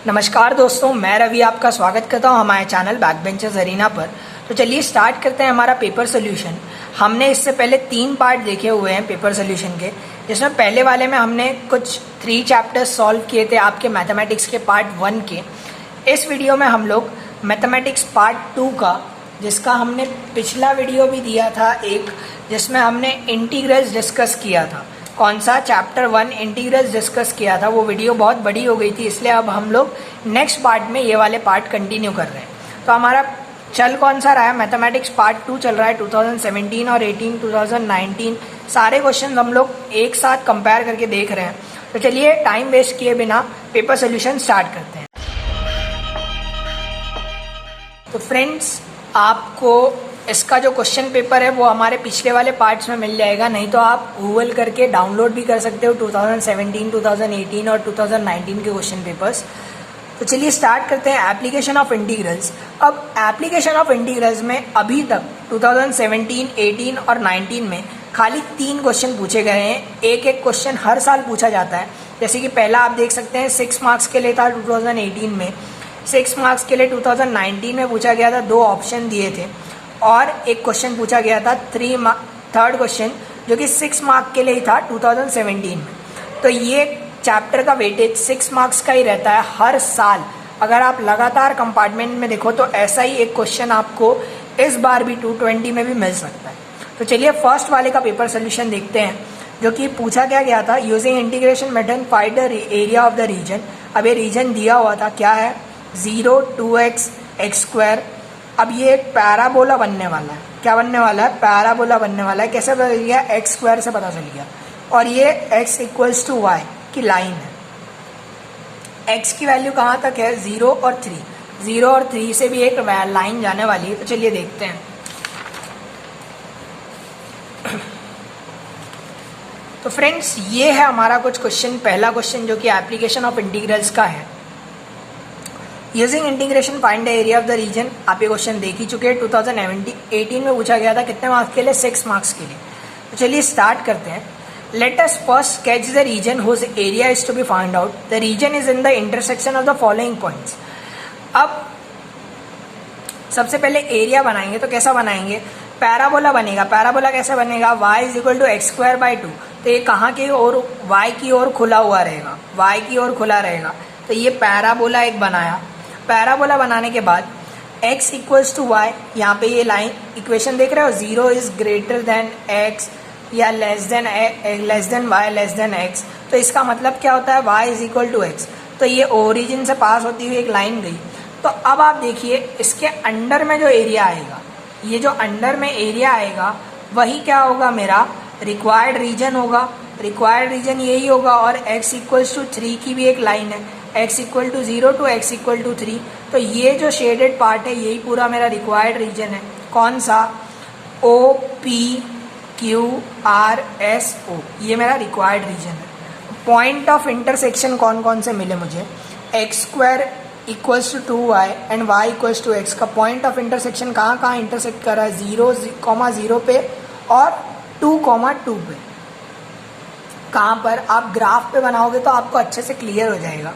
नमस्कार दोस्तों, मैं रवि आपका स्वागत करता हूं हमारे चैनल बैकबेंचर्स अरीना पर। तो चलिए स्टार्ट करते हैं हमारा पेपर सोल्यूशन। हमने इससे पहले 3 पार्ट देखे हुए हैं पेपर सोल्यूशन के, जिसमें पहले वाले में हमने कुछ 3 चैप्टर्स सॉल्व किए थे आपके मैथमेटिक्स के पार्ट 1 के। इस वीडियो में हम लोग मैथमेटिक्स पार्ट 2 का, जिसका हमने पिछला वीडियो भी दिया था एक, जिसमें हमने इंटीग्रल्स डिस्कस किया था। कौन सा? चैप्टर 1 इंटीग्रल्स डिस्कस किया था। वो वीडियो बहुत बड़ी हो गई थी, इसलिए अब हम लोग नेक्स्ट पार्ट में ये वाले पार्ट कंटिन्यू कर रहे हैं। तो हमारा चल कौन सा रहा है? मैथमेटिक्स पार्ट 2 चल रहा है। 2017 और 18, 2019 सारे क्वेश्चन हम लोग एक साथ कंपेयर करके देख रहे हैं। तो चलिए टाइम वेस्ट किए बिना पेपर सोल्यूशन स्टार्ट करते हैं। तो फ्रेंड्स, आपको इसका जो क्वेश्चन पेपर है वो हमारे पिछले वाले पार्ट्स में मिल जाएगा, नहीं तो आप गूगल करके डाउनलोड भी कर सकते हो 2017, 2018 और 2019 के क्वेश्चन पेपर्स। तो चलिए स्टार्ट करते हैं एप्लीकेशन ऑफ इंटीग्रल्स। अब एप्लीकेशन ऑफ इंटीग्रल्स में अभी तक 2017, 18 और 19 में खाली 3 क्वेश्चन पूछे गए हैं। एक एक क्वेश्चन हर साल पूछा जाता है। जैसे कि पहला आप देख सकते हैं 6 मार्क्स के लिए था 2018 में, 6 मार्क्स के लिए 2019 में पूछा गया था, 2 ऑप्शन दिए थे, और एक क्वेश्चन पूछा गया था थर्ड क्वेश्चन, जो कि 6 मार्क्स के लिए ही था 2017 में। तो ये चैप्टर का वेटेज 6 मार्क्स का ही रहता है हर साल। अगर आप लगातार कंपार्टमेंट में देखो तो ऐसा ही एक क्वेश्चन आपको इस बार भी 220 में भी मिल सकता है। तो चलिए फर्स्ट वाले का पेपर सोल्यूशन देखते हैं, जो कि पूछा क्या गया था, using integration method find the area of the region. अब ये रीजन दिया हुआ था, क्या है? 0, 2x, x²। अब ये एक पैराबोला बनने वाला है। क्या बनने वाला है? पैराबोला बनने वाला है। कैसे पता चल गया? x² से पता चल गया। और ये x = y की लाइन है। x की वैल्यू कहाँ तक है? 0 और 3। 0 और 3 से भी एक लाइन जाने वाली है। तो चलिए देखते हैं। तो फ्रेंड्स, ये है हमारा कुछ क्वेश्चन। पहला क्वेश्चन जो कि एप्लीकेशन ऑफ इंटीग्रल्स का है। Using integration find the area of the region. आप ये क्वेश्चन देख ही चुके हैं। 2018 में पूछा गया था। कितने मार्क्स के लिए? 6 मार्क्स के लिए। तो चलिए स्टार्ट करते हैं। Let us first sketch the region whose area is to be find out. The region is in the intersection of the following points. अब सबसे पहले एरिया बनाएंगे। तो कैसा बनाएंगे? पैराबोला बनेगा। पैराबोला कैसे बनेगा? y = x²/2। तो ये कहाँ की ओर? y की ओर खुला हुआ रहेगा। y की ओर खुला रहेगा। तो ये पैराबोला एक बनाया। पैराबोला बनाने के बाद x = y, यहाँ पे ये लाइन इक्वेशन देख रहे हो, 0 इज ग्रेटर देन x या less than y less than x। तो इसका मतलब क्या होता है? y = x। तो ये ओरिजिन से पास होती हुई एक लाइन गई। तो अब आप देखिए, इसके अंडर में जो एरिया आएगा, ये जो अंडर में एरिया आएगा वही क्या होगा? मेरा रिक्वायर्ड रीजन होगा। रिक्वायर्ड रीजन यही होगा। और x = 3 की भी एक लाइन है, x = 0 to x = 3। तो ये जो शेडेड पार्ट है यही पूरा मेरा रिक्वायर्ड रीजन है। कौन सा? OPQRSO, ये मेरा रिक्वायर्ड रीजन है। पॉइंट ऑफ इंटरसेक्शन कौन कौन से मिले मुझे? x² = 2y and y = x का पॉइंट ऑफ इंटरसेक्शन कहाँ कहाँ इंटरसेक्ट कर रहा है? 0,0 पे और 2,2 पे। कहाँ पर? आप ग्राफ पे बनाओगे तो आपको अच्छे से क्लियर हो जाएगा।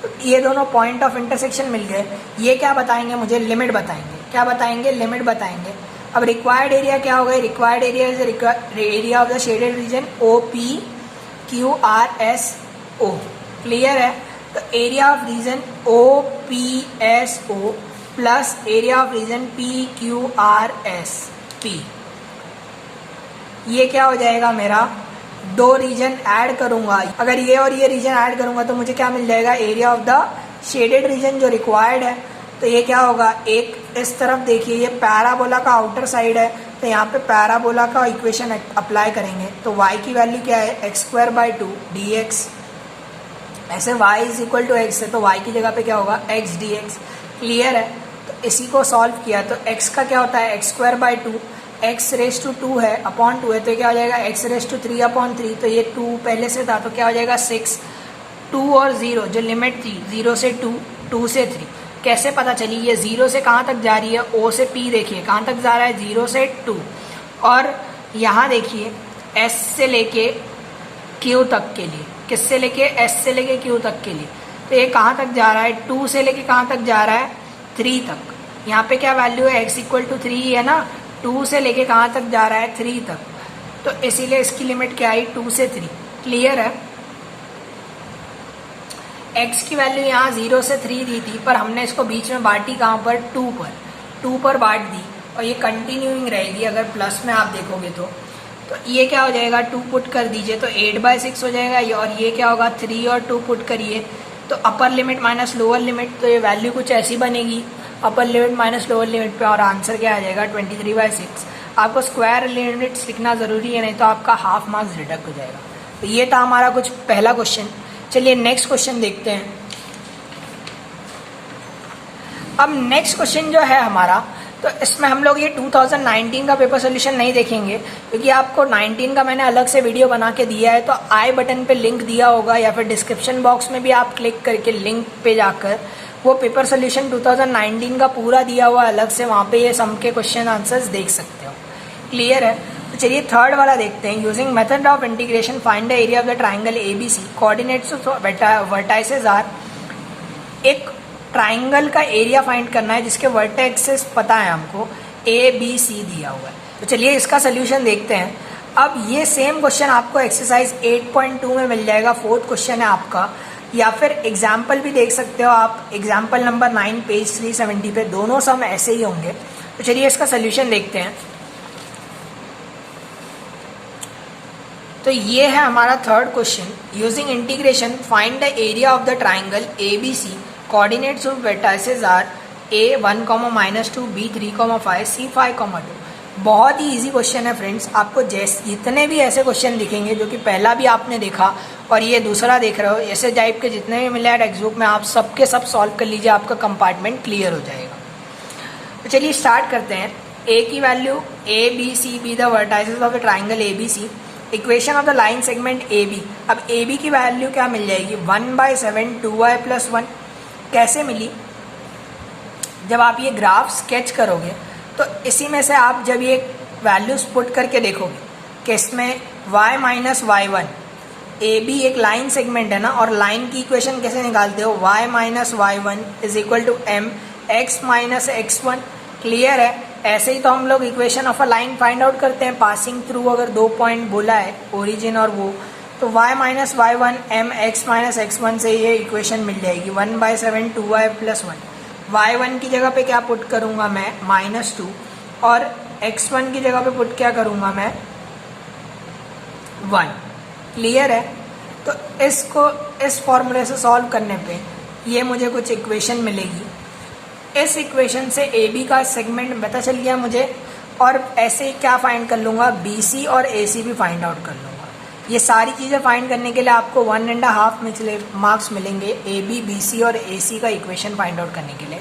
तो ये दोनों पॉइंट ऑफ इंटरसेक्शन मिल गए। ये क्या बताएंगे मुझे? लिमिट बताएंगे। क्या बताएंगे? लिमिट बताएंगे। अब रिक्वायर्ड एरिया क्या होगा? Required area is area of the shaded region OPQRSO। Clear है? तो area of region OPSO plus area of region PQRSP, ये क्या हो जाएगा मेरा? 2 रीजन ऐड करूंगा। अगर ये और ये रीजन ऐड करूंगा तो मुझे क्या मिल जाएगा? Area of the shaded reason जो रिक्वायर्ड है। तो ये क्या होगा? एक इस तरफ देखिए, ये पैराबोला का आउटर साइड है, तो यहाँ पे पैराबोला का इक्वेशन अप्लाई करेंगे। तो y की वैल्यू क्या है? x² / 2 dx। ऐसे y = x है तो y की जगह पे क्या होगा? x dx। क्लियर है? तो इसी को सॉल्व किया तो x का क्या होता है? x² / 2, x⁻²2 है अपॉन 2 है, तो क्या हो जाएगा? x⁻3/3। तो ये 2 पहले से था तो क्या हो जाएगा? 6। 2 और 0 जो लिमिट थी, 0 से 2, 2 से 3, कैसे पता चली? ये 0 से कहाँ तक जा रही है? O से P देखिए कहाँ तक जा रहा है? 0 से 2। और यहाँ देखिए S से लेके Q तक के लिए, किससे लेके? S से लेके Q तक के लिए। तो ये कहाँ तक जा रहा है, 2 से लेके कहाँ तक जा रहा है, 3 तक। यहाँ पे क्या वैल्यू है, x इक्वल टू 3 है ना, 2 से लेके कहाँ तक जा रहा है, 3 तक। तो इसीलिए इसकी लिमिट क्या आई, 2 से 3। क्लियर है। x की वैल्यू यहाँ 0 से 3 दी थी, पर हमने इसको बीच में बांटी कहाँ पर, 2 पर बांट दी, और ये कंटिन्यूइंग रहेगी। अगर प्लस में आप देखोगे तो ये क्या हो जाएगा, 2 पुट कर दीजिए तो 8/6 हो जाएगा, और ये क्या होगा, 3 और 2 पुट करिए तो upper limit minus lower limit, तो ये वैल्यू कुछ ऐसी बनेगी, upper limit minus lower limit पे, और आंसर क्या आ जाएगा, 23/6। आपको स्क्वायर लिमिट्स लिखना ज़रूरी है, नहीं तो आपका हाफ मार्क्स डिडक्ट हो जाएगा। तो ये था हमारा कुछ पहला क्वेश्चन। चलिए नेक्स्ट क्वेश्चन देखते हैं। अब नेक्स्ट क्वेश्चन जो है हमारा, तो इसमें हम लोग ये 2019 का पेपर सोल्यूशन नहीं देखेंगे, क्योंकि आपको 19 का मैंने अलग से वीडियो बना के दिया है, तो आई बटन पे लिंक दिया होगा, या फिर डिस्क्रिप्शन बॉक्स में भी आप क्लिक करके लिंक पे जाकर वो पेपर सोल्यूशन 2019 का पूरा दिया हुआ अलग से, वहाँ पे ये सम के क्वेश्चन आंसर्स देख सकते हो। क्लियर है। तो चलिए थर्ड वाला देखते हैं। Using method of integration find the area of the triangle ABC, coordinates vertices are, एक ट्राइंगल का एरिया फाइंड करना है जिसके वर्टेक्सेस पता है हमको, ABC दिया हुआ है। तो चलिए इसका सोल्यूशन देखते हैं। अब ये सेम क्वेश्चन आपको एक्सरसाइज 8.2 में मिल जाएगा, 4th क्वेश्चन है आपका, या फिर एग्जाम्पल भी देख सकते हो आप, एग्जाम्पल नंबर 9 पेज 370 पे, दोनों सम ऐसे ही होंगे। तो चलिए इसका सोल्यूशन देखते हैं। तो ये है हमारा third question. Using integration find the area of the triangle ABC, coordinates of vertices are A1, -2, B3, 5, C5, 2। बहुत ही इजी क्वेश्चन है फ्रेंड्स। आपको जितने भी ऐसे क्वेश्चन दिखेंगे, जो कि पहला भी आपने देखा और ये दूसरा देख रहे हो, ऐसे टाइप के जितने भी मिले हैं टेक्स्ट बुक में, आप सबके सब सॉल्व कर लीजिए, आपका कंपार्टमेंट क्लियर हो जाएगा। तो चलिए स्टार्ट करते हैं। A की value ABC, be the vertices of the triangle ABC, equation of the line segment AB। अब AB की वैल्यू क्या मिल जाएगी, 1/7 2y + 1। कैसे मिली, जब आप ये ग्राफ स्केच करोगे तो इसी में से आप जब ये वैल्यूज पुट करके देखोगे कि इसमें y - y1, AB एक लाइन सेगमेंट है ना, और लाइन की इक्वेशन कैसे निकालते हो, y - y1 = mx - x1। Clear है। ऐसे ही तो हम लोग equation of a line find out करते हैं, पासिंग थ्रू अगर 2 पॉइंट बोला है, ओरिजिन और वो, तो y - y1 mx - x1 से ये इक्वेशन मिल जाएगी, 1/7 2y + 1। y1 की जगह पे क्या पुट करूँगा मैं, -2, और x1 की जगह पे पुट क्या करूँगा मैं, 1। क्लियर है। तो इसको इस फॉर्मूले से सॉल्व करने पे ये मुझे कुछ इक्वेशन मिलेगी। इस इक्वेशन से AB का सेगमेंट पता चल गया मुझे, और ऐसे ही क्या फाइंड कर लूँगा, BC और AC भी फाइंड आउट कर लूँगा। ये सारी चीज़ें फाइंड करने के लिए आपको 1.5 मार्क्स मिलेंगे, AB, BC और AC का इक्वेशन फाइंड आउट करने के लिए।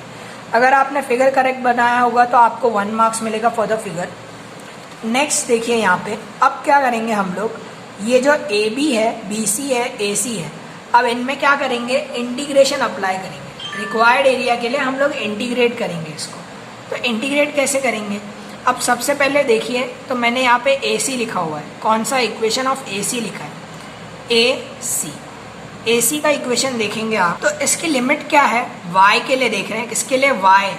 अगर आपने फिगर करेक्ट बनाया होगा तो आपको 1 मार्क्स मिलेगा फॉर द फिगर। नेक्स्ट देखिए यहाँ पे, अब क्या करेंगे हम लोग, ये जो AB है, BC है, AC है, अब इनमें क्या करेंगे, इंटीग्रेशन अप्लाई करेंगे। रिक्वायर्ड एरिया के लिए हम लोग इंटीग्रेट करेंगे इसको। तो इंटीग्रेट कैसे करेंगे, अब सबसे पहले देखिए, तो मैंने यहाँ पे AC लिखा हुआ है, कौन सा, इक्वेशन ऑफ AC लिखा है, AC का इक्वेशन देखेंगे आप, तो इसकी लिमिट क्या है, y के लिए देख रहे हैं, किसके लिए, y।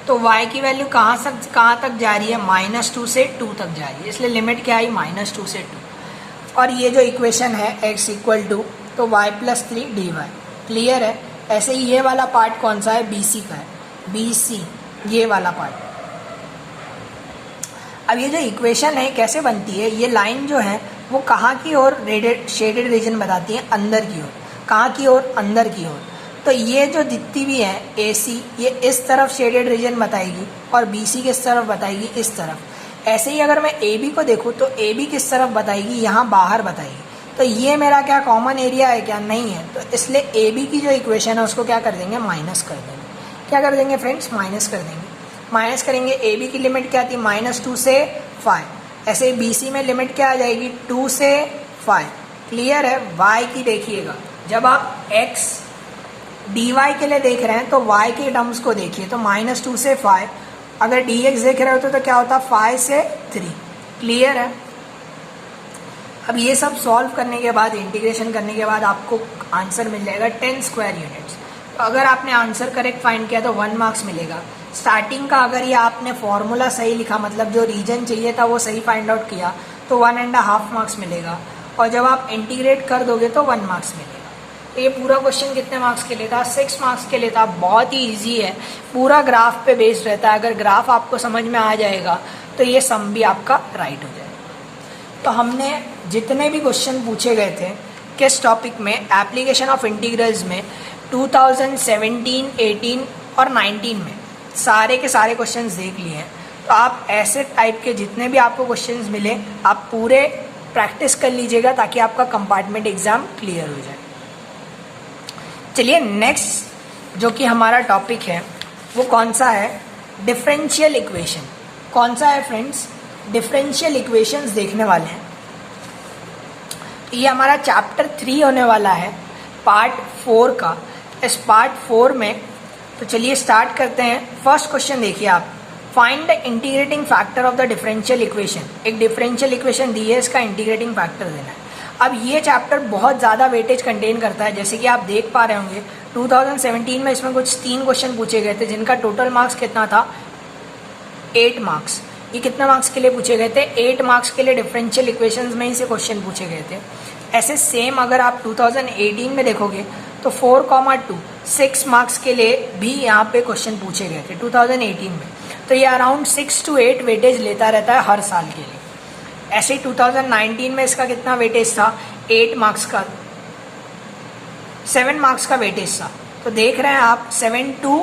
तो y की वैल्यू कहाँ तक जा रही है, -2 से 2 तक जा रही है, इसलिए लिमिट क्या आई, -2 से 2। और ये जो इक्वेशन है x = तो y + 3 dy। क्लियर है। ऐसे ही ये वाला पार्ट कौन सा है, BC का है, BC ये वाला पार्ट। अब ये जो इक्वेशन है कैसे बनती है, ये लाइन जो है वो कहाँ की ओर शेडेड रीजन बताती है, अंदर की ओर। कहाँ की ओर, अंदर की ओर। तो ये जो दिखती भी है AC, ये इस तरफ शेडेड रीजन बताएगी, और BC किस तरफ बताएगी, इस तरफ। ऐसे ही अगर मैं AB को देखूँ तो AB किस तरफ बताएगी, यहाँ बाहर बताएगी। तो ये मेरा क्या कॉमन एरिया है क्या, नहीं है। तो इसलिए AB की जो इक्वेशन है उसको क्या कर देंगे, माइनस कर देंगे। क्या कर देंगे फ्रेंड्स, माइनस कर देंगे। माइनस करेंगे, AB की लिमिट क्या थी, -2 से 5। ऐसे BC में लिमिट क्या आ जाएगी, 2 से 5। क्लियर है। y की देखिएगा, जब आप x dy के लिए देख रहे हैं तो y के टर्म्स को देखिए, तो -2 से 5। अगर dx देख रहे होते तो क्या होता, 5 से 3। क्लियर है। अब ये सब सॉल्व करने के बाद, इंटीग्रेशन करने के बाद आपको आंसर मिल जाएगा 10 स्क्वायर यूनिट्स। तो अगर आपने आंसर करेक्ट फाइंड किया तो 1 मार्क्स मिलेगा। स्टार्टिंग का अगर ये आपने फॉर्मूला सही लिखा, मतलब जो रीजन चाहिए था वो सही फाइंड आउट किया, तो 1.5 मार्क्स मिलेगा। और जब आप इंटीग्रेट कर दोगे तो 1 मार्क्स मिलेगा। तो ये पूरा क्वेश्चन कितने मार्क्स के लिए था? 6 मार्क्स के लिए था। बहुत ही ईजी है, पूरा ग्राफ पे बेस्ड रहता है। अगर ग्राफ आपको समझ में आ जाएगा तो ये सम भी आपका राइट हो जाएगा। तो हमने जितने भी क्वेश्चन पूछे गए थे किस टॉपिक में, एप्लीकेशन ऑफ इंटीग्रल्स में, 2017, 18 और 19 में सारे के सारे क्वेश्चंस देख लिए हैं। तो आप ऐसे टाइप के जितने भी आपको क्वेश्चंस मिले आप पूरे प्रैक्टिस कर लीजिएगा ताकि आपका कंपार्टमेंट एग्जाम क्लियर हो जाए। चलिए नेक्स्ट जो कि हमारा टॉपिक है वो कौन सा है? Differential equation. कौन सा है फ्रेंड्स? डिफरेंशियल इक्वेशंस देखने वाले हैं। ये हमारा चैप्टर 3 होने वाला है, पार्ट 4 का। इस पार्ट 4 में तो चलिए स्टार्ट करते हैं। फर्स्ट क्वेश्चन देखिए आप, find the integrating factor of the differential equation. एक डिफरेंशियल इक्वेशन दी है, इसका इंटीग्रेटिंग फैक्टर देना है। अब ये चैप्टर बहुत ज़्यादा वेटेज कंटेन करता है, जैसे कि आप देख पा रहे होंगे 2017 में इसमें कुछ 3 क्वेश्चन पूछे गए थे जिनका टोटल मार्क्स कितना था? 8 मार्क्स। ये कितने मार्क्स के लिए पूछे गए थे? 8 मार्क्स के लिए डिफरेंशियल इक्वेशंस में ही से क्वेश्चन पूछे गए थे। ऐसे सेम अगर आप 2018 में देखोगे तो 4,2 6 मार्क्स के लिए भी यहाँ पे क्वेश्चन पूछे गए थे 2018 में। तो ये अराउंड 6 to 8 वेटेज लेता रहता है हर साल के लिए। ऐसे ही 2019 में इसका कितना वेटेज था? 8 मार्क्स का, 7 मार्क्स का वेटेज था। तो देख रहे हैं आप 7 to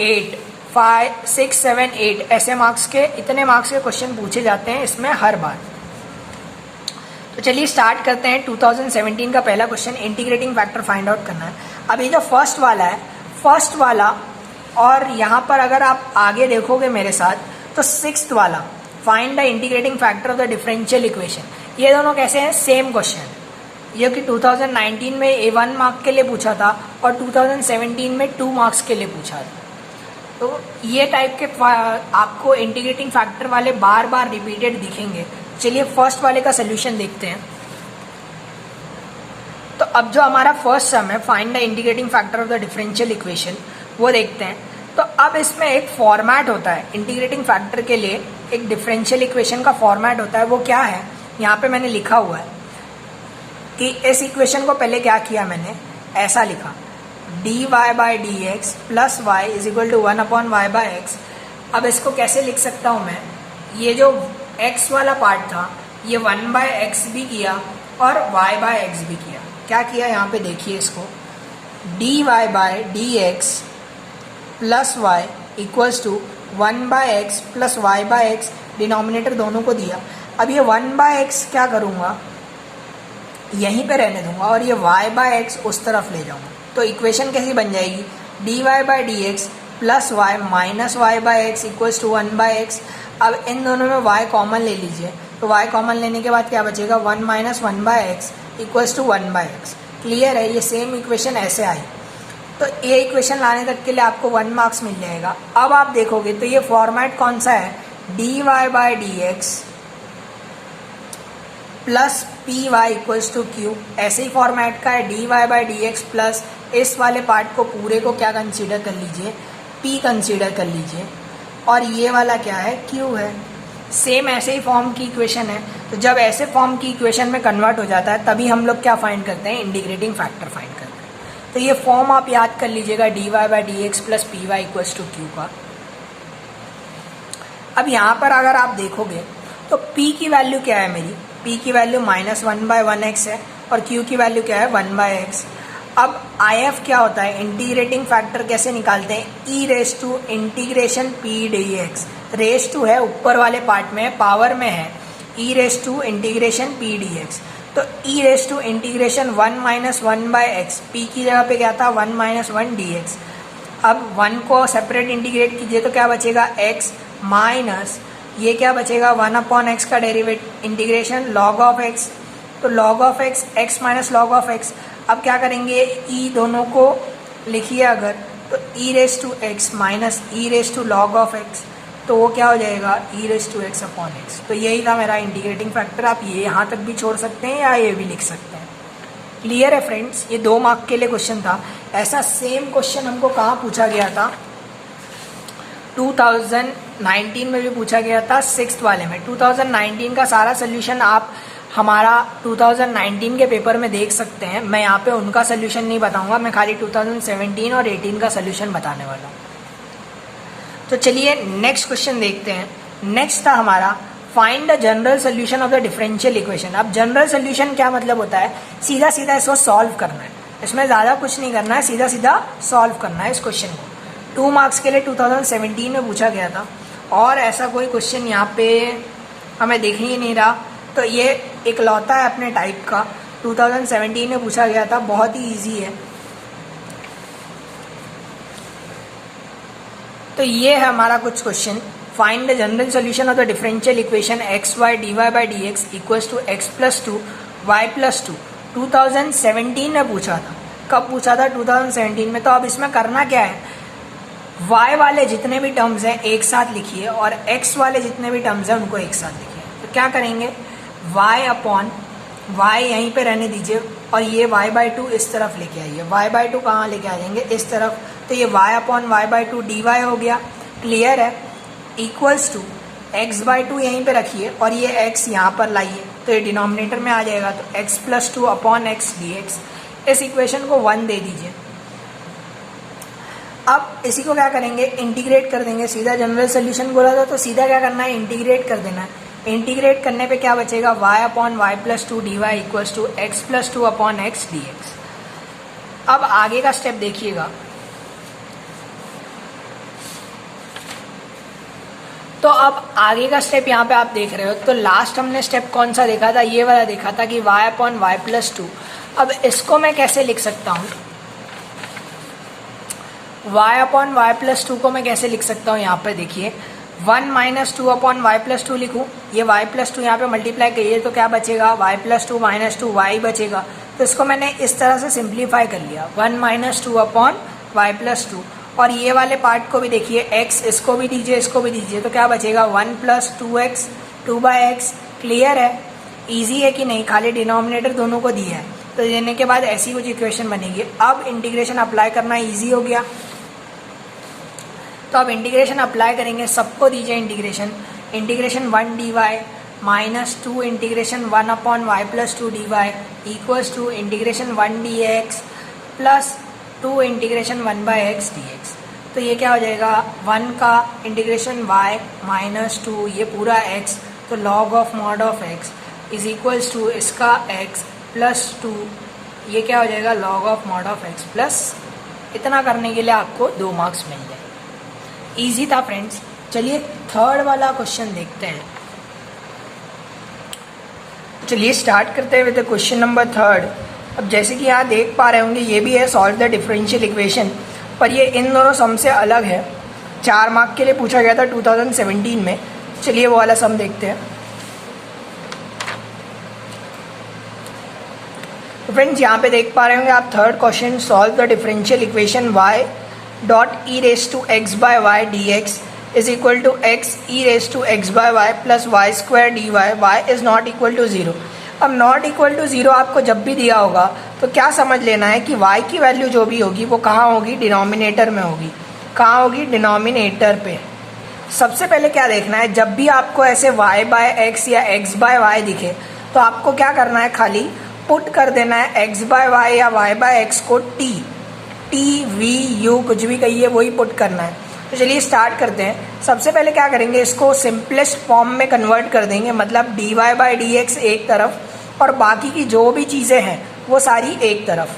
8, 5, 6, 7, 8 ऐसे मार्क्स के, इतने मार्क्स के क्वेश्चन पूछे जाते हैं इसमें हर बार। तो चलिए स्टार्ट करते हैं। 2017 का पहला question, integrating factor find out करना है। अब ये जो फर्स्ट वाला है, फर्स्ट वाला और यहाँ पर अगर आप आगे देखोगे मेरे साथ तो 6th वाला, find the integrating factor of the differential equation, ये दोनों कैसे हैं? Same question. ये कि 2019 में 1 मार्क के लिए पूछा था और 2017 में 2 मार्क्स के लिए पूछा था। तो ये टाइप के आपको इंटीग्रेटिंग फैक्टर वाले बार बार रिपीटेड दिखेंगे। चलिए फर्स्ट वाले का सोल्यूशन देखते हैं। तो अब जो हमारा फर्स्ट सम है, find the integrating factor of the differential equation, वो देखते हैं। तो अब इसमें एक फॉर्मेट होता है इंटीग्रेटिंग फैक्टर के लिए, एक डिफरेंशियल इक्वेशन का फॉर्मेट होता है। वो क्या है? यहाँ पे मैंने लिखा हुआ है कि इस इक्वेशन को पहले क्या किया मैंने, ऐसा लिखा dy/dx plus y is equal to 1/y/x। अब इसको कैसे लिख सकता हूँ मैं? ये जो x वाला पार्ट था ये 1/x भी किया और y/x भी किया। क्या किया यहाँ पे देखिए इसको, dy/dx plus y equals to 1/x प्लस y/x, डिनोमिनेटर दोनों को दिया। अब ये 1/x क्या करूँगा, यहीं पे रहने दूंगा और ये y/x उस तरफ ले जाऊंगा। तो इक्वेशन कैसी बन जाएगी? dy/dx plus y minus y/x equals to 1/x। अब इन दोनों में y कॉमन ले लीजिए, तो y कॉमन लेने के बाद क्या बचेगा? 1 minus 1/x equals to 1/x। Clear है? ये सेम इक्वेशन ऐसे आई। तो ये इक्वेशन लाने तक के लिए आपको 1 मार्क्स मिल जाएगा। अब आप देखोगे तो ये फॉर्मेट कौन सा है? dy/dx plus P Y equals to Q, ऐसे ही फॉर्मेट का है। dy/dx प्लस इस वाले पार्ट को पूरे को क्या कंसीडर कर लीजिए? p कंसीडर कर लीजिए, और ये वाला क्या है? q है। सेम ऐसे ही फॉर्म की इक्वेशन है। तो जब ऐसे फॉर्म की इक्वेशन में कन्वर्ट हो जाता है तभी हम लोग क्या फाइंड करते हैं? इंटीग्रेटिंग फैक्टर फाइंड करते हैं। तो ये फॉर्म आप याद कर लीजिएगा dy/dx plus P Y equals to Q का। अब यहाँ पर अगर आप देखोगे तो p की वैल्यू क्या है मेरी? p की वैल्यू -1/1x है और q की वैल्यू क्या है? 1/x। अब if क्या होता है? इंटीग्रेटिंग फैक्टर कैसे निकालते हैं? e raise to integration p dx। Raise to है ऊपर वाले पार्ट में, पावर में है, e raise to integration p dx। तो e raise to integration 1 minus 1/x, p की जगह पे क्या था? 1 माइनस 1 dx। अब 1 को सेपरेट इंटीग्रेट कीजिए तो क्या बचेगा? x माइनस ये क्या बचेगा? 1/x का derivative integration log of x, तो log of x, x minus log of x। अब क्या करेंगे? e दोनों को लिखिए अगर, तो e raise to x minus e raise to log of x। तो वो क्या हो जाएगा e raise to X upon X. तो यही था मेरा इंटीग्रेटिंग फैक्टर। आप ये यहाँ तक भी छोड़ सकते हैं या ये भी लिख सकते हैं। क्लियर है फ्रेंड्स, ये 2 मार्क के लिए क्वेश्चन था। ऐसा सेम क्वेश्चन हमको कहाँ पूछा गया था, 2019 में भी पूछा गया था, 6th वाले में। 2019 का सारा सोल्यूशन आप हमारा 2019 के पेपर में देख सकते हैं। मैं यहाँ पे उनका सोल्यूशन नहीं बताऊंगा, मैं खाली 2017 और 18 का सोल्यूशन बताने वाला हूँ। तो चलिए नेक्स्ट क्वेश्चन देखते हैं। नेक्स्ट था हमारा find the general solution of the differential equation. अब जनरल सोल्यूशन क्या मतलब होता है, सीधा सीधा इसको सॉल्व करना है, इसमें ज़्यादा कुछ नहीं करना है, सीधा सीधा सॉल्व करना है इस क्वेश्चन को। 2 मार्क्स के लिए 2017 में पूछा गया था और ऐसा कोई क्वेश्चन यहाँ पे हमें देख ही नहीं रहा। तो ये इकलौता है अपने टाइप का, 2017 में पूछा गया था, बहुत ही ईजी है। तो ये है हमारा कुछ question. Find the general solution of the differential equation X Y D Y by D x equals to X plus two Y plus two. 2017 में पूछा था। कब पूछा था, 2017 में। तो अब इसमें करना क्या है, y वाले जितने भी टर्म्स हैं एक साथ लिखिए और x वाले जितने भी टर्म्स हैं उनको एक साथ लिखिए। तो क्या करेंगे, y अपॉन y यहीं पे रहने दीजिए और ये y बाई टू इस तरफ लेके आइए। y बाई टू कहाँ लेके आ जाएंगे, इस तरफ। तो ये y upon y by two D Y हो गया। क्लियर है। Equals to x by two यहीं पे रखिए और ये x यहाँ पर लाइए, तो ये डिनोमिनेटर में आ जाएगा। तो x plus two upon X D x. इस इक्वेशन को 1 दे दीजिए। अब इसी को क्या करेंगे, इंटीग्रेट कर देंगे। सीधा जनरल सोल्यूशन बोला था तो सीधा क्या करना है, इंटीग्रेट कर देना है। इंटीग्रेट करने पे क्या बचेगा, y upon Y plus two D Y equals to X plus two upon X D X. अब आगे का स्टेप देखिएगा। तो अब आगे का स्टेप यहाँ पे आप देख रहे हो। तो लास्ट हमने स्टेप कौन सा देखा था, ये वाला देखा था कि y upon Y plus two. अब इसको मैं कैसे लिख सकता हूँ, y upon Y plus two को मैं कैसे लिख सकता हूँ, यहाँ पे देखिए 1 minus two upon Y plus two लिखूँ। ये y प्लस टू यहाँ पे मल्टीप्लाई करिए तो क्या बचेगा, y plus two minus two Y बचेगा। तो इसको मैंने इस तरह से सिंप्लीफाई कर लिया, 1 minus two upon Y plus two. और ये वाले पार्ट को भी देखिए, x इसको भी दीजिए, इसको भी दीजिए, तो क्या बचेगा 1 plus two x, two by x. Clear है, ईजी है कि नहीं, खाली डिनोमिनेटर दोनों को दिया है। तो देने के बाद ऐसी कुछ इक्वेशन बनेगी। अब इंटीग्रेशन अप्लाई करना ईजी हो गया। तो अब इंटीग्रेशन अप्लाई करेंगे, सबको दीजिए integration. Integration 1 D Y minus 2 integration 1 upon Y plus two D Y equals to integration 1 D x plus 2 integration 1 by X D x. तो ये क्या हो जाएगा, 1 का इंटीग्रेशन y माइनस 2 ये पूरा x, तो log of mod of x is equals to इसका x प्लस 2, ये क्या हो जाएगा log of mod of x plus. इतना करने के लिए आपको 2 मार्क्स मिल जाए। ईजी था फ्रेंड्स। चलिए थर्ड वाला क्वेश्चन देखते हैं। चलिए स्टार्ट करते हैं विद क्वेश्चन नंबर 3। अब जैसे कि यहाँ देख पा रहे होंगे ये भी है सॉल्व द डिफरेंशियल इक्वेशन, पर ये इन दोनों सम से अलग है। 4 मार्क के लिए पूछा गया था 2017 में। चलिए वो वाला सम देखते हैं। तो फ्रेंड्स यहाँ पे देख पा रहे होंगे आप, third question, solve the differential equation y dot E raise to x by Y D X is equal to X E raise to x by Y plus Y square D Y, Y is not equal to 0। अब not equal to 0 आपको जब भी दिया होगा तो क्या समझ लेना है कि y की वैल्यू जो भी होगी वो कहाँ होगी, डिनोमिनेटर में होगी। कहाँ होगी, डिनोमिनेटर पे। सबसे पहले क्या देखना है, जब भी आपको ऐसे y बाय एक्स या x बाय वाई दिखे तो आपको क्या करना है, खाली पुट कर देना है x बाय वाई या y बाय एक्स को टी वी यू कुछ भी कहिए वही पुट करना है। तो चलिए स्टार्ट करते हैं। सबसे पहले क्या करेंगे, इसको सिंपलेस्ट फॉर्म में कन्वर्ट कर देंगे, मतलब D Y by D X एक तरफ और बाकी की जो भी चीज़ें हैं वो सारी एक तरफ।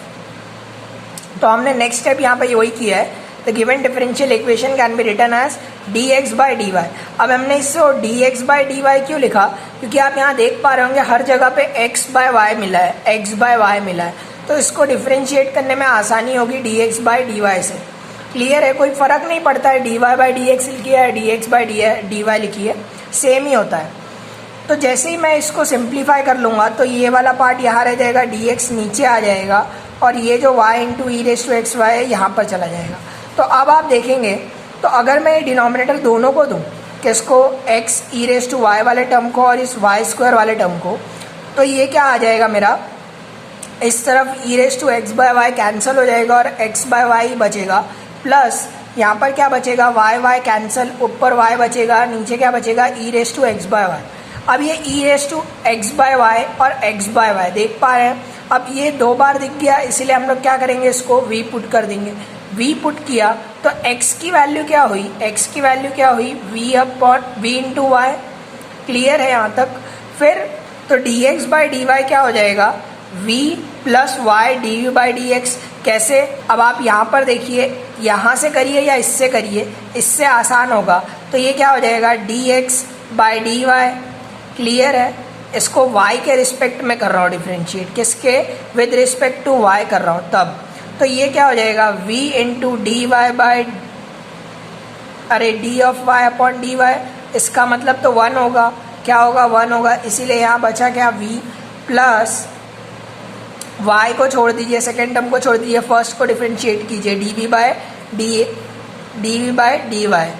तो हमने नेक्स्ट स्टेप यहाँ पर वही किया है। The given differential equation can be written as D X by D Y. अब हमने इसको D X by D Y क्यों लिखा, क्योंकि आप यहाँ देख पा रहे होंगे हर जगह पे एक्स बाय वाई मिला है, एक्स बाय वाई मिला है, तो इसको डिफरेंशिएट करने में आसानी होगी D X by D Y से। क्लियर है, कोई फ़र्क नहीं पड़ता है D Y by D X लिखी है, D X by D Y लिखी है, सेम ही होता है। तो जैसे ही मैं इसको सिंप्लीफाई कर लूँगा तो ये वाला पार्ट यहाँ रह जाएगा, डी एक्स नीचे आ जाएगा और ये जो y into E raise to X Y है यहाँ पर चला जाएगा। तो अब आप देखेंगे तो अगर मैं डिनोमिनेटर दोनों को दूँ किसको, x E raise to y वाले टर्म को और इस वाई स्क्वायर वाले टर्म को। तो ये क्या आ जाएगा मेरा, इस तरफ e raise to x by y cancel हो जाएगा और एक्स बाय वाई बचेगा, प्लस यहाँ पर क्या बचेगा, वाई वाई कैंसिल, ऊपर वाई बचेगा, नीचे क्या बचेगा, e raise to x by y. अब ये e raise to x by y और एक्स बाय वाई देख पा रहे हैं, अब ये 2 बार दिख गया, इसीलिए हम लोग क्या करेंगे, इसको वी पुट कर देंगे। वी पुट किया तो x की वैल्यू क्या हुई, x की वैल्यू क्या हुई, v upon v into y. Clear है यहाँ तक। फिर तो dx बाई डी वाई क्या हो जाएगा, v plus y d v by D x. कैसे, अब आप यहाँ पर देखिए, यहाँ से करिए या इससे करिए, इससे आसान होगा। तो ये क्या हो जाएगा, dx by D y. Clear है, इसको y के रिस्पेक्ट में कर रहा हूँ डिफ्रेंशिएट, किसके, विद रिस्पेक्ट टू y कर रहा हूँ तब। तो ये क्या हो जाएगा, v into d Y by, अरे d of y upon d y, इसका मतलब तो 1 होगा, क्या होगा, 1 होगा, इसीलिए यहाँ बचा क्या, v प्लस y को छोड़ दीजिए, सेकेंड टर्म को छोड़ दीजिए, फर्स्ट को डिफ्रेंशिएट कीजिए, d v by D y.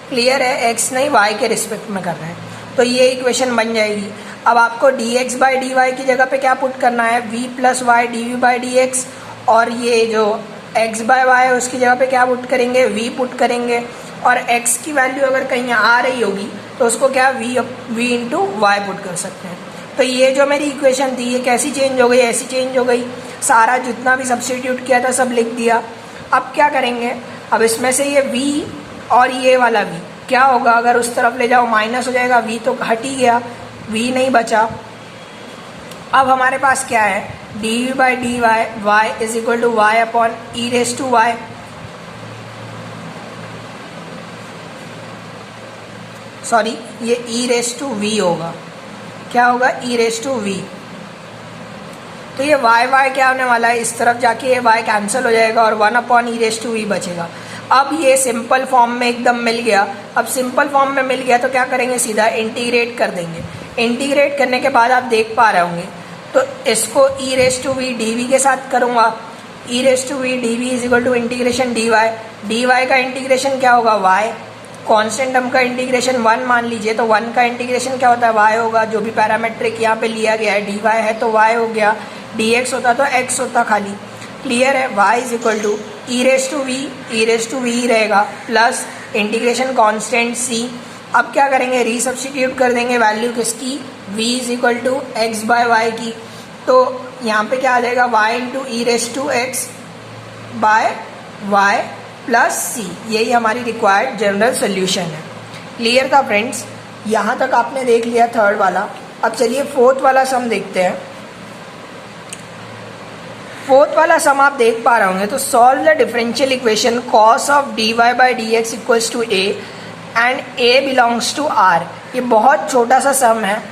Clear है, x नहीं y के रिस्पेक्ट में कर रहे हैं, तो ये इक्वेशन बन जाएगी। अब आपको dx बाई डी वाई की जगह पे क्या पुट करना है, v plus y d v by D x, और ये जो x बाय वाई है उसकी जगह पे क्या पुट करेंगे, v पुट करेंगे, और x की वैल्यू अगर कहीं आ रही होगी तो उसको क्या v इंटू वाई पुट कर सकते हैं। तो ये जो मेरी इक्वेशन थी ये कैसी चेंज हो गई, ऐसी चेंज हो गई, सारा जितना भी सब्स्टिट्यूट किया था सब लिख दिया। अब क्या करेंगे, अब इसमें से ये v और ये वाला v क्या होगा, अगर उस तरफ ले जाओ माइनस हो जाएगा, v तो हट ही गया, v नहीं बचा। अब हमारे पास क्या है, d v by D Y, Y is equal to y upon e raise to y. Sorry, ये ई रेस टू वी होगा, क्या होगा, ई रेस टू वी। तो ये वाई वाई क्या होने वाला है, इस तरफ जाके ये वाई कैंसिल हो जाएगा और 1 upon e raise to v बचेगा। अब ये सिंपल फॉर्म में एकदम मिल गया। अब सिंपल फॉर्म में मिल गया तो क्या करेंगे, सीधा इंटीग्रेट कर देंगे। इंटीग्रेट करने के बाद आप देख पा रहे होंगे, तो इसको e raise to v d v के साथ करूँगा, e raise to v d v is equal to integration d y का इंटीग्रेशन क्या होगा, वाई, कॉन्स्टेंट टर्म का इंटीग्रेशन 1 मान लीजिए, तो 1 का इंटीग्रेशन क्या होता है, वाई होगा, जो भी पैरामेट्रिक यहाँ पे लिया गया है, डी वाई है तो वाई हो गया, डी एक्स होता तो एक्स होता खाली। क्लियर है, y is equal to e raise to v रहेगा, प्लस इंटीग्रेशन कॉन्स्टेंट सी। अब क्या करेंगे, रीसब्स्टिट्यूट कर देंगे वैल्यू किसकी, v is equal to x by y की। तो यहाँ पे क्या आ जाएगा, y into E raise to x by Y plus c. यही हमारी रिक्वायर्ड जनरल सोल्यूशन है। क्लियर था फ्रेंड्स, यहाँ तक आपने देख लिया थर्ड वाला। अब चलिए फोर्थ वाला सम देखते हैं। फोर्थ वाला सम आप देख पा रहे होंगे, तो solve the differential equation cos of d Y by D x equals to a and a belongs to R. ये बहुत छोटा सा सम है,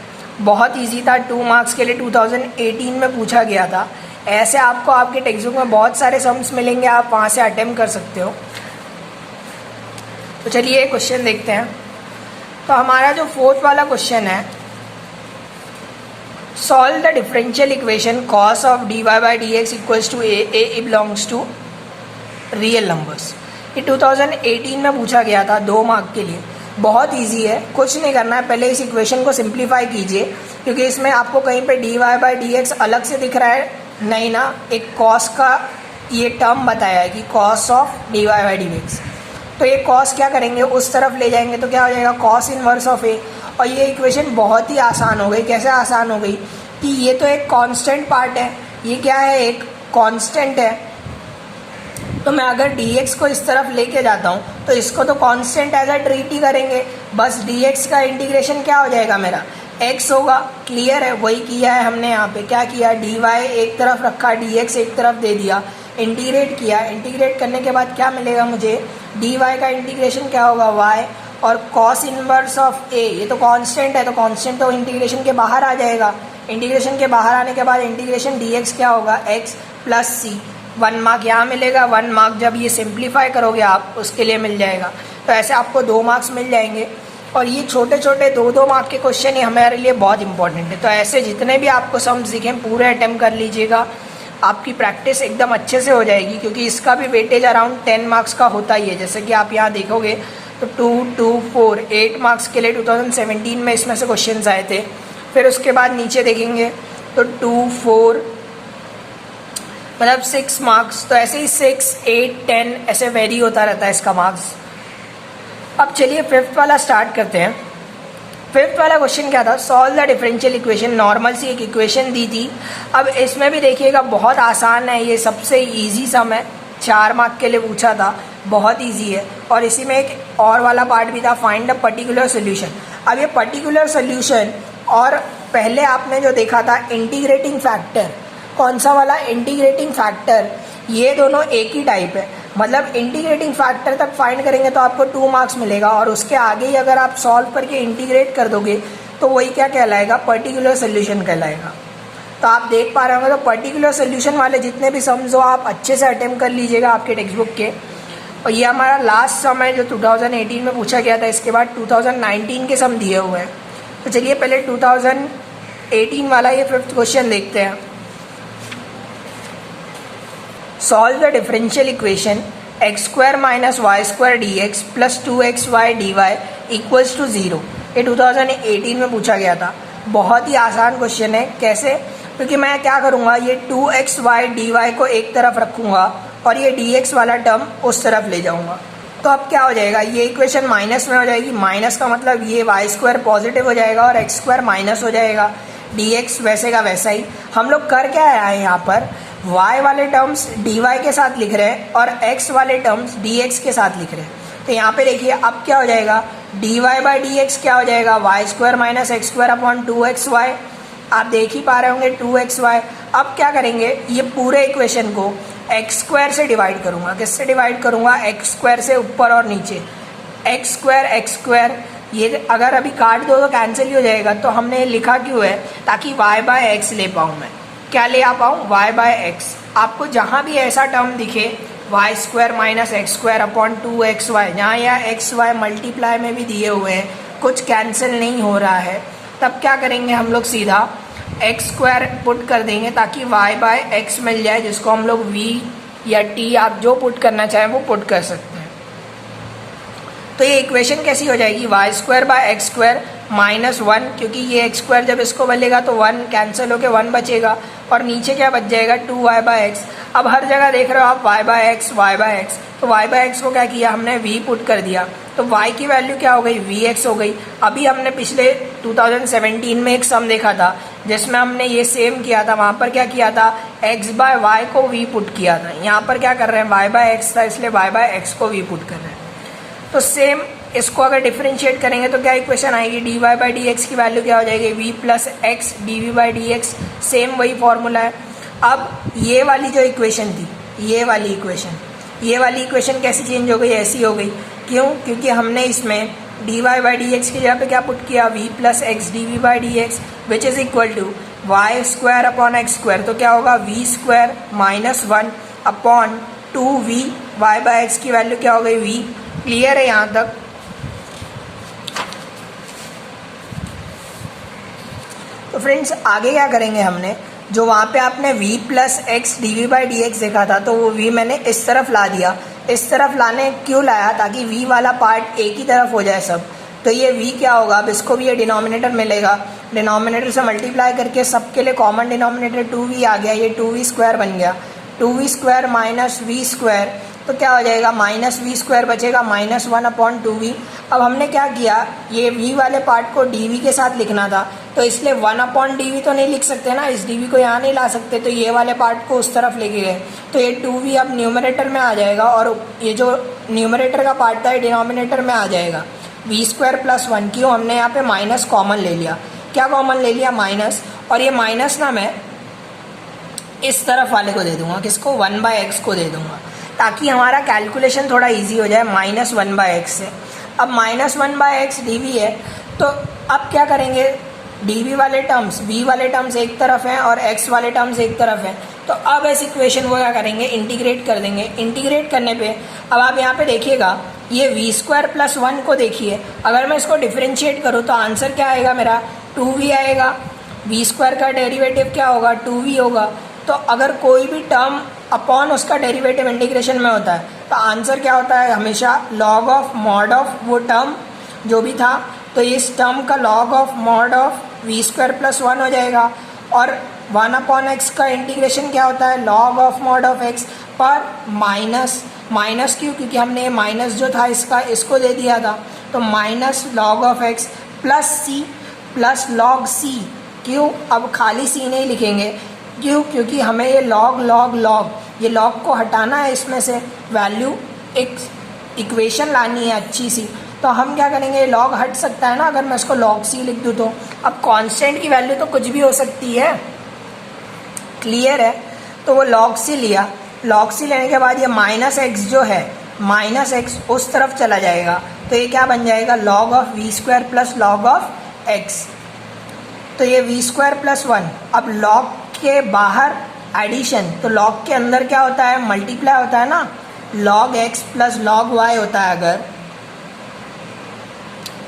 बहुत इजी था, 2 मार्क्स के लिए 2018 में पूछा गया था। ऐसे आपको आपके टेक्स्ट बुक में बहुत सारे सम्स मिलेंगे, आप वहाँ से अटेम्प्ट कर सकते हो। तो चलिए क्वेश्चन देखते हैं। तो हमारा जो फोर्थ वाला क्वेश्चन है, solve the differential equation cos of d Y by D x equals to a belongs to real numbers. ये 2018 में पूछा गया था 2 मार्क के लिए। बहुत इजी है, कुछ नहीं करना है, पहले इस इक्वेशन को सिंप्लीफाई कीजिए, क्योंकि इसमें आपको कहीं पे d Y by D x अलग से दिख रहा है, नहीं ना, एक कॉस का ये टर्म बताया है कि cos of d Y by D x. तो ये कॉस क्या करेंगे, उस तरफ ले जाएंगे तो क्या हो जाएगा, कॉस इनवर्स ऑफ ए। और ये इक्वेशन बहुत ही आसान हो गई। कैसे आसान हो गई कि ये तो एक कांस्टेंट पार्ट है, ये क्या है, एक कांस्टेंट है। तो मैं अगर dx को इस तरफ लेके जाता हूँ तो इसको तो कांस्टेंट एज अ ट्रीट ही करेंगे, बस dx का इंटीग्रेशन क्या हो जाएगा मेरा, x होगा। क्लियर है, वही किया है हमने यहाँ पे। क्या किया, dy एक तरफ रखा, dx एक तरफ दे दिया, इंटीग्रेट किया। इंटीग्रेट करने के बाद क्या मिलेगा मुझे, dy का इंटीग्रेशन क्या होगा, y, और कॉस इनवर्स ऑफ a, ये तो कांस्टेंट है, तो कांस्टेंट तो इंटीग्रेशन के बाहर आ जाएगा। इंटीग्रेशन के बाहर आने के बाद इंटीग्रेशन dx क्या होगा, x प्लस सी। 1 मार्क यहाँ मिलेगा, 1 मार्क जब ये सिंप्लीफाई करोगे आप उसके लिए मिल जाएगा। तो ऐसे आपको 2 मार्क्स मिल जाएंगे। और ये छोटे छोटे 2-2 मार्क के क्वेश्चन ही हमारे लिए बहुत इंपॉर्टेंट है। तो ऐसे जितने भी आपको सम्स दिखें पूरे अटेम्प्ट कर लीजिएगा, आपकी प्रैक्टिस एकदम अच्छे से हो जाएगी, क्योंकि इसका भी वेटेज अराउंड 10 मार्क्स का होता ही है। जैसे कि आप यहाँ देखोगे तो 2 2 4 8 मार्क्स के लिए 2017 में इसमें से क्वेश्चंस आए थे। फिर उसके बाद नीचे देखेंगे तो 2 4 मतलब 6 मार्क्स, तो ऐसे ही 6 8 10 ऐसे वेरी होता रहता है इसका मार्क्स। अब चलिए फिफ्थ वाला स्टार्ट करते हैं। फिफ्थ वाला क्वेश्चन क्या था, solve the differential equation. Normal सी एक इक्वेशन दी थी। अब इसमें भी देखिएगा बहुत आसान है, ये सबसे इजी सम है, 4 मार्क के लिए पूछा था, बहुत इजी है। और इसी में एक और वाला पार्ट भी था, फाइंड द पर्टिकुलर सोल्यूशन। अब ये पर्टिकुलर सोल्यूशन और पहले आपने जो देखा था इंटीग्रेटिंग फैक्टर, कौन सा वाला इंटीग्रेटिंग फैक्टर, ये दोनों एक ही टाइप है। मतलब इंटीग्रेटिंग फैक्टर तक फाइंड करेंगे तो आपको 2 मार्क्स मिलेगा, और उसके आगे ही अगर आप सॉल्व करके इंटीग्रेट कर दोगे तो वही क्या कहलाएगा, पर्टिकुलर सोल्यूशन कहलाएगा। तो आप देख पा रहे होंगे, तो पर्टिकुलर सोल्यूशन वाले जितने भी सम्स हो आप अच्छे से अटेम्प्ट कर लीजिएगा आपके टेक्स्ट बुक के। और ये हमारा लास्ट सम है जो 2018 में पूछा गया था, इसके बाद 2019 के सम दिए हुए हैं। तो चलिए पहले 2018 वाला ये फिफ्थ क्वेश्चन देखते हैं। Solve the differential equation x² - y² dx + 2xy dy = 0। ये 2018 में पूछा गया था। बहुत ही आसान क्वेश्चन है। कैसे, क्योंकि मैं क्या करूँगा, ये 2xy dy को एक तरफ रखूँगा और ये dx वाला टर्म उस तरफ ले जाऊँगा। तो अब क्या हो जाएगा, ये इक्वेशन माइनस में हो जाएगी। माइनस का मतलब ये y² पॉजिटिव हो जाएगा और x² माइनस हो जाएगा, dx वैसे का वैसा ही। हम लोग कर क्या आए हैं यहाँ पर, y वाले टर्म्स dy के साथ लिख रहे हैं और x वाले टर्म्स dx के साथ लिख रहे हैं। तो यहाँ पे देखिए अब क्या हो जाएगा, dy/dx क्या हो जाएगा, y² - x² / 2xy। आप देख ही पा रहे होंगे 2xy। अब क्या करेंगे, ये पूरे इक्वेशन को x² से डिवाइड करूँगा। किससे डिवाइड करूँगा, x² से, ऊपर और नीचे। x², ये अगर अभी काट दो तो कैंसिल ही हो जाएगा। तो हमने लिखा क्यों है, ताकि y/x ले पाऊँ मैं। क्या ले आ पाऊँ, y/x। आपको जहाँ भी ऐसा टर्म दिखे y² - x² / 2xy, जहाँ या xy मल्टीप्लाई में भी दिए हुए हैं, कुछ कैंसिल नहीं हो रहा है, तब क्या करेंगे हम लोग, सीधा x² पुट कर देंगे ताकि y/x मिल जाए, जिसको हम लोग v या t आप जो पुट करना चाहें वो पुट कर सकते हैं। तो ये इक्वेशन कैसी हो जाएगी, y² - x² -1, क्योंकि ये x² जब इसको बदलेगा तो 1 कैंसिल होकर 1 बचेगा, और नीचे क्या बच जाएगा, 2y/x। अब हर जगह देख रहे हो आप y/x, तो y/x को क्या किया हमने, v पुट कर दिया। तो y की वैल्यू क्या हो गई, vx हो गई। अभी हमने पिछले 2017 में एक सम देखा था जिसमें हमने ये सेम किया था। वहाँ पर क्या किया था, x/y को v पुट किया था। यहाँ पर क्या कर रहे हैं, y/x था, इसलिए y/x को v पुट कर रहे हैं। तो सेम इसको अगर डिफरेंशिएट करेंगे तो क्या इक्वेशन आएगी, dy/dx की वैल्यू क्या हो जाएगी, v + x dv/dx। सेम वही फॉर्मूला है। अब ये वाली जो इक्वेशन थी, ये वाली इक्वेशन कैसी चेंज हो गई, ऐसी हो गई। क्यों, क्योंकि हमने इसमें dy/dx की जगह पे क्या पुट किया, v + x dv/dx which is equal to y² / x²। तो क्या होगा, v² - 1 / 2v, y/x की वैल्यू क्या हो गई, v। क्लियर है यहाँ तक। तो फ्रेंड्स आगे क्या करेंगे, हमने जो वहाँ पे आपने v + x dv/dx देखा था, तो वो v मैंने इस तरफ ला दिया। इस तरफ लाने क्यों लाया, ताकि v वाला पार्ट एक ही तरफ हो जाए सब। तो ये v क्या होगा, अब इसको भी ये डिनोमिनेटर मिलेगा, डिनोमिनेटर से मल्टीप्लाई करके सबके लिए कॉमन डिनोमिनेटर 2v आ गया, ये 2v² बन गया। 2v² - v², तो क्या हो जाएगा, -v² बचेगा, -1 / 2v। अब हमने क्या किया, ये v वाले पार्ट को dv के साथ लिखना था, तो इसलिए 1 / dv तो नहीं लिख सकते ना, इस dv को यहाँ नहीं ला सकते, तो ये वाले पार्ट को उस तरफ लेके गए। तो ये 2v अब न्यूमरेटर में आ जाएगा, और ये जो न्यूमरेटर का पार्ट था ये डिनोमिनेटर में आ जाएगा, v² + 1। क्यों, हमने यहाँ पे माइनस कॉमन ले लिया। क्या कॉमन ले लिया, माइनस। और ये माइनस ना मैं इस तरफ वाले को दे दूंगा, किसको, 1/x को दे दूंगा, ताकि हमारा कैलकुलेशन थोड़ा इजी हो जाए, -1/x से। अब -1/x dv है, तो अब क्या करेंगे, dv वाले टर्म्स, v वाले टर्म्स एक तरफ हैं और x वाले टर्म्स एक तरफ हैं। तो अब इस इक्वेशन को क्या करेंगे, इंटीग्रेट कर देंगे। इंटीग्रेट करने पे अब आप यहाँ पे देखिएगा, ये v² + 1 को देखिए, अगर मैं इसको डिफरेंशिएट करूँ तो आंसर क्या आएगा मेरा, 2v आएगा। v² का डेरिवेटिव क्या होगा, 2v होगा। तो अगर कोई भी टर्म अपॉन उसका डेरिवेटिव इंटीग्रेशन में होता है तो आंसर क्या होता है, हमेशा लॉग ऑफ मॉड ऑफ वो टर्म जो भी था, तो इस टर्म का log of mod of v square plus 1 हो जाएगा। और 1 अपॉन एक्स का इंटीग्रेशन क्या होता है, log of mod of x पर माइनस क्यों, क्योंकि हमने माइनस जो था इसका इसको दे दिया था, तो minus log of x plus c plus log c. क्यों, अब खाली सी नहीं लिखेंगे, क्यों, क्योंकि हमें ये लॉग ये लॉग को हटाना है, इसमें से वैल्यू एक इक्वेशन लानी है अच्छी सी। तो हम क्या करेंगे, लॉग हट सकता है ना अगर मैं इसको लॉग सी लिख दूँ तो। अब कांस्टेंट की वैल्यू तो कुछ भी हो सकती है, क्लियर है। तो वो लॉग सी लिया, लॉग सी लेने के बाद ये माइनस एक्स जो है, माइनस एक्स उस तरफ चला जाएगा, तो ये क्या बन जाएगा, log of v square plus log of x. तो ये वी स्क्वायर प्लस 1। अब लॉग के बाहर एडिशन, तो लॉग के अंदर क्या होता है, मल्टीप्लाई होता है ना, log x plus log y होता है अगर,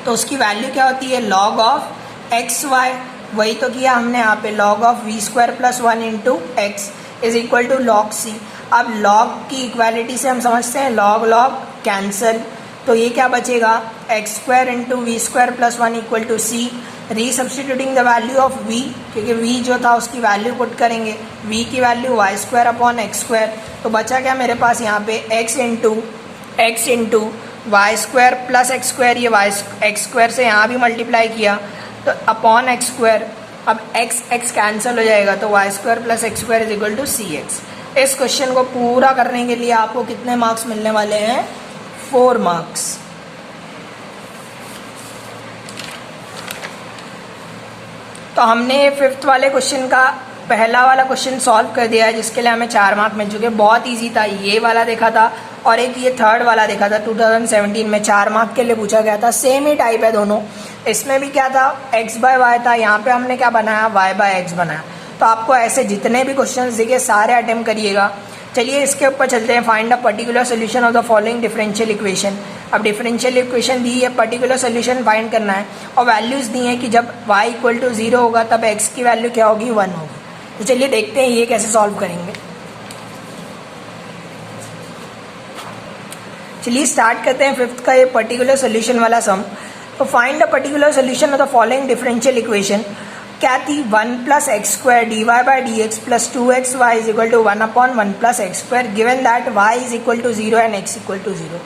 तो उसकी वैल्यू क्या होती है, लॉग ऑफ एक्स वाई। वही तो किया हमने यहाँ पे, log of v square plus 1 into x is equal to log c. अब लॉग की इक्वालिटी से हम समझते हैं लॉग लॉग कैंसल, तो ये क्या बचेगा, x square into v square plus 1 equal to c. Resubstituting the value of v, क्योंकि v जो था उसकी वैल्यू पुट करेंगे, v की value y square upon x square. तो बचा क्या मेरे पास यहाँ पे x into y square plus x square, ये वाई एक्स स्क्वायर से यहाँ भी मल्टीप्लाई किया तो अपॉन एक्स स्क्वायर। अब x कैंसिल हो जाएगा, तो y square plus x square is equal to c x. इस क्वेश्चन को पूरा करने के लिए आपको कितने मार्क्स मिलने वाले हैं, 4 मार्क्स। तो हमने 5th वाले क्वेश्चन का पहला वाला क्वेश्चन सॉल्व कर दिया है, जिसके लिए हमें 4 मार्क मिल चुके हैं। बहुत इजी था, ये वाला देखा था और एक ये 3rd वाला देखा था, 2017 में 4 मार्क के लिए पूछा गया था। सेम ही टाइप है दोनों। इसमें भी क्या था, x बाय वाई था, यहाँ पे हमने क्या बनाया, y बाय एक्स बनाया। तो आपको ऐसे जितने भी क्वेश्चन दिखे सारे अटेम्प्ट करिएगा। चलिए इसके ऊपर चलते हैं, find the particular solution of the following differential equation. अब डिफरेंशियल इक्वेशन दी है, पर्टिकुलर सोल्यूशन फाइंड करना है और वैल्यूज दी हैं कि जब y इक्वल टू 0 होगा तब x की वैल्यू क्या होगी, 1 होगी। तो चलिए देखते हैं ये कैसे सॉल्व करेंगे। चलिए स्टार्ट करते हैं 5th का ये पर्टिकुलर सोल्यूशन वाला सम। तो find the particular solution of the following differential equation. क्या थी, 1 plus x square D Y by D x plus 2x y is equal to 1 upon 1 plus x square given that y is equal to 0 and x equal to 0।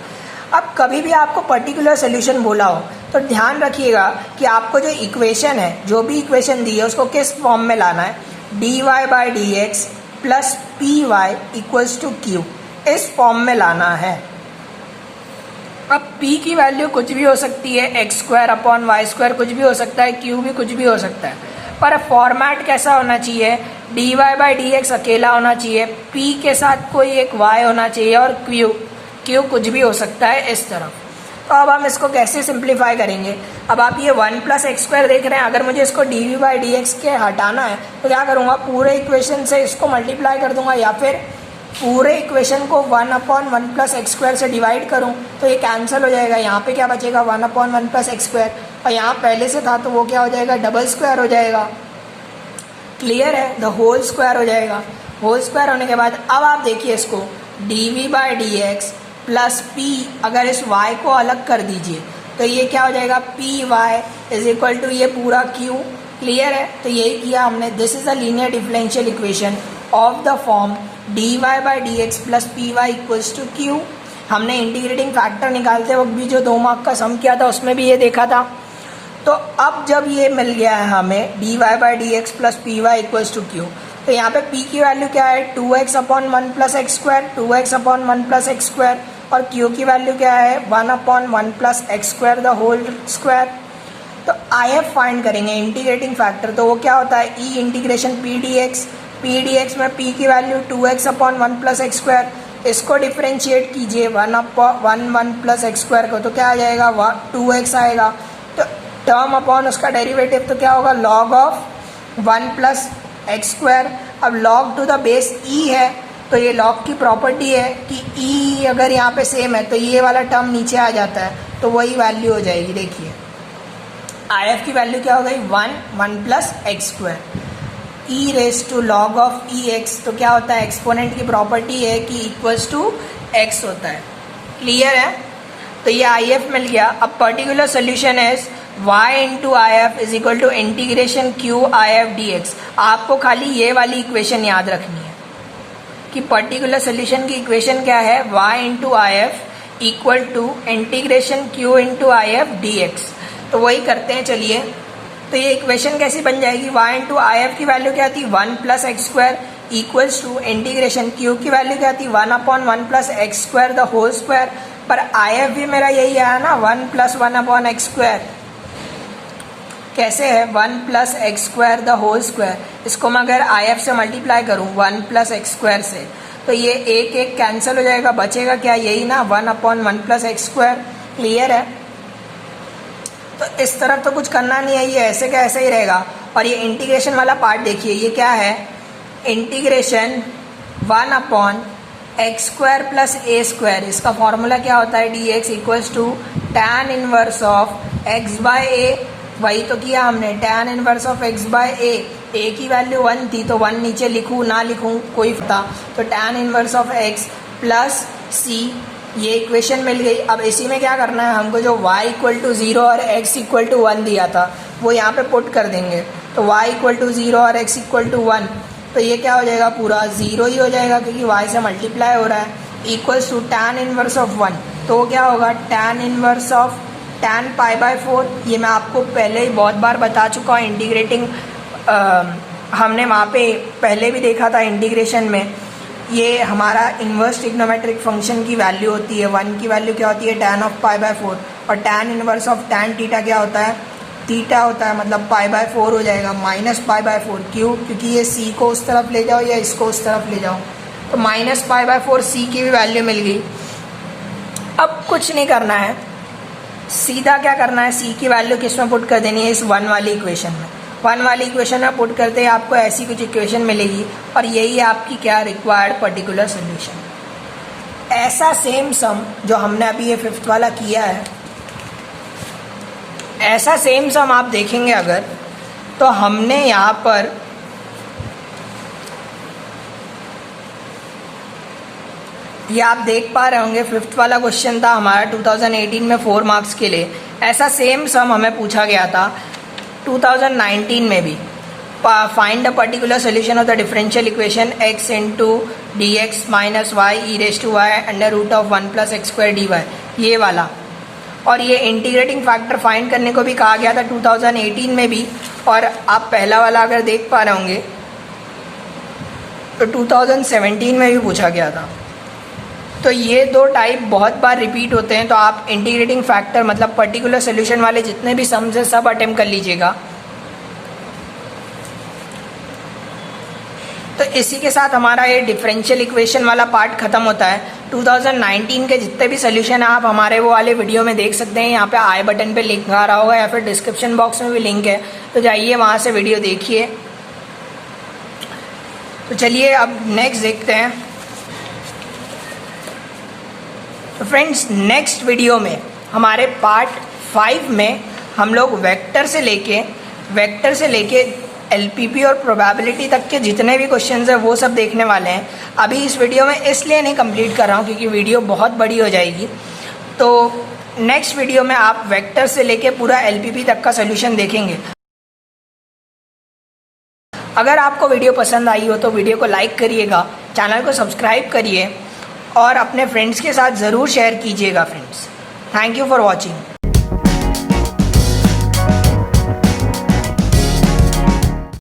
अब कभी भी आपको particular solution बोला हो तो ध्यान रखिएगा कि आपको जो इक्वेशन है, जो भी इक्वेशन दी है उसको किस फॉर्म में लाना है, D Y by D x plus P Y equals to q, इस फॉर्म में लाना है। अब p की वैल्यू कुछ भी हो सकती है, x square upon y square कुछ भी हो सकता है, q भी कुछ भी हो सकता है, पर फॉर्मेट कैसा होना चाहिए, d Y by D x अकेला होना चाहिए, p के साथ कोई एक y होना चाहिए और q कुछ भी हो सकता है इस तरफ। तो अब हम इसको कैसे सिंप्लीफाई करेंगे। अब आप ये 1 प्लस एक्स स्क्वायर देख रहे हैं, अगर मुझे इसको d v by D x के हटाना है तो क्या करूँगा, पूरे इक्वेशन से इसको मल्टीप्लाई कर दूंगा या फिर पूरे इक्वेशन को 1 अपॉन 1 प्लस एक्स स्क्वायर से डिवाइड करूं तो ये कैंसिल हो जाएगा। यहाँ पे क्या बचेगा, 1 अपॉन 1 प्लस एक्स स्क्वायर, और यहाँ पहले से था तो वो क्या हो जाएगा, डबल स्क्वायर हो जाएगा। क्लियर है, द होल स्क्वायर हो जाएगा। होल स्क्वायर होने के बाद अब आप देखिए इसको d v by D x plus p, अगर इस y को अलग कर दीजिए तो ये क्या हो जाएगा, p y is equal to ये पूरा q। क्लियर है, तो यही किया हमने। This is a linear differential equation of the form d Y by D x plus P Y equals to q. हमने इंटीग्रेटिंग फैक्टर निकालते वक्त भी जो 2 मार्क का सम किया था उसमें भी ये देखा था। तो अब जब ये मिल गया है हमें d Y by D x plus P Y equals to q, तो यहाँ पे p की वैल्यू क्या है, 2x upon 1 plus x square, 2x upon 1 plus x square, और q की वैल्यू क्या है, 1 upon 1 plus x square the whole square. तो आई एफ फाइंड करेंगे इंटीग्रेटिंग फैक्टर, तो वो क्या होता है, e integration p d x में p की value 2x upon 1 plus x square, इसको डिफ्रेंशिएट कीजिए 1 प्लस एक्स स्क्वायर को, तो क्या आ जाएगा, 2x आएगा। तो टर्म अपॉन उसका डेरिवेटिव तो क्या होगा, log of 1 plus x square. अब log to the base e है, तो ये लॉग की प्रॉपर्टी है कि e अगर यहाँ पे सेम है तो ये वाला टर्म नीचे आ जाता है, तो वही वैल्यू हो जाएगी। देखिए आई एफ की वैल्यू क्या हो गई, 1 plus x square. E raise to log of e x, तो क्या होता है, एक्सपोनेंट की प्रॉपर्टी है कि इक्वल्स टू एक्स होता है। क्लियर है? तो ये आई एफ मिल गया। अब particular solution is y into I F is equal to integration q I F d x. आपको खाली ये वाली इक्वेशन याद रखनी है कि पर्टिकुलर सोल्यूशन की इक्वेशन क्या है, y into I F equal to integration q into I F d x. तो वही करते हैं चलिए। तो ये इक्वेशन कैसी बन जाएगी, y इंटू आई एफ की वैल्यू क्या थी 1 plus x square equals to integration q की वैल्यू क्या थी 1 upon 1 plus x square the whole square. पर आई एफ भी मेरा यही आया ना 1 प्लस 1 अपॉन एक्स स्क्वायर। कैसे है 1 plus x square the whole square, इसको मैं अगर आई एफ से मल्टीप्लाई करूँ 1 प्लस एक्स स्क्वायर से तो ये एक एक कैंसिल हो जाएगा, बचेगा क्या, यही ना 1 upon 1 plus x square. Clear है? तो इस तरफ तो कुछ करना नहीं है, ये ऐसे का ऐसे ही रहेगा। और ये इंटीग्रेशन वाला पार्ट देखिए, ये क्या है, integration 1 upon x square plus a square. इसका फॉर्मूला क्या होता है, D x equals to tan inverse of x by a. वही तो किया हमने, tan inverse of x by a की वैल्यू 1 थी तो 1 नीचे लिखूँ ना लिखूँ कोई पता, तो tan inverse of x plus c, ये इक्वेशन मिल गई। अब इसी में क्या करना है हमको, जो y इक्वल टू 0 और x इक्वल टू 1 दिया था वो यहाँ पे पुट कर देंगे। तो y इक्वल टू 0 और x इक्वल टू 1, तो ये क्या हो जाएगा, पूरा 0 ही हो जाएगा क्योंकि y से मल्टीप्लाई हो रहा है, equals to tan inverse of 1। तो वो क्या होगा, tan inverse of tan pi by 4। ये मैं आपको पहले ही बहुत बार बता चुका हूँ, इंटीग्रेटिंग हमने वहाँ पे पहले भी देखा था इंटीग्रेशन में। ये हमारा इन्वर्स ट्रिग्नोमेट्रिक फंक्शन की वैल्यू होती है, 1 की वैल्यू क्या होती है, टैन ऑफ पाई बाय 4, और tan inverse of tan theta क्या होता है, थीटा होता है, मतलब पाई बाय 4 हो जाएगा माइनस पाई बाय 4। क्यों? क्योंकि ये सी को उस तरफ ले जाओ या इसको उस तरफ ले जाओ, तो माइनस पाई बाय 4 सी की भी वैल्यू मिल गई। अब कुछ नहीं करना है, सीधा क्या करना है, सी की वैल्यू किस में पुट कर देनी है, इस 1 वाली इक्वेशन में। 1 वाली इक्वेशन में पुट करते ही आपको ऐसी कुछ इक्वेशन मिलेगी और यही आपकी क्या, रिक्वायर्ड पर्टिकुलर सोल्यूशन। ऐसा सेम सम जो हमने अभी ये 5th वाला किया है, ऐसा सेम सम आप देखेंगे अगर, तो हमने यहाँ पर ये आप देख पा रहे होंगे 5th वाला क्वेश्चन था हमारा 2018 में 4 मार्क्स के लिए। ऐसा सेम सम हमें पूछा गया था 2019 में भी। Find the particular solution of the differential equation x into d x minus y e raise to y under root of 1 plus x square D y, ये वाला। और ये इंटीग्रेटिंग फैक्टर फाइंड करने को भी कहा गया था 2018 में भी। और आप पहला वाला अगर देख पा रहे होंगे तो 2017 में भी पूछा गया था। तो ये दो टाइप बहुत बार रिपीट होते हैं, तो आप इंटीग्रेटिंग फैक्टर मतलब पर्टिकुलर सोल्यूशन वाले जितने भी सम्स हैं सब अटेम्प्ट कर लीजिएगा। तो इसी के साथ हमारा ये डिफरेंशियल इक्वेशन वाला पार्ट खत्म होता है। 2019 के जितने भी सोल्यूशन हैं आप हमारे वो वाले वीडियो में देख सकते हैं। यहाँ पे आई बटन पे लिंक आ रहा होगा या फिर डिस्क्रिप्शन बॉक्स में भी लिंक है, तो जाइए वहाँ से वीडियो देखिए। तो चलिए अब नेक्स्ट देखते हैं। तो फ्रेंड्स नेक्स्ट वीडियो में हमारे पार्ट 5 में हम लोग वेक्टर से लेके एलपीपी और प्रोबेबिलिटी तक के जितने भी क्वेश्चंस हैं वो सब देखने वाले हैं। अभी इस वीडियो में इसलिए नहीं कंप्लीट कर रहा हूँ क्योंकि वीडियो बहुत बड़ी हो जाएगी। तो नेक्स्ट वीडियो में आप वेक्टर से लेके पूरा एलपीपी तक का सोल्यूशन देखेंगे। अगर आपको वीडियो पसंद आई हो तो वीडियो को लाइक करिएगा, चैनल को सब्सक्राइब करिए और अपने फ्रेंड्स के साथ ज़रूर शेयर कीजिएगा friends. Thank you for watching.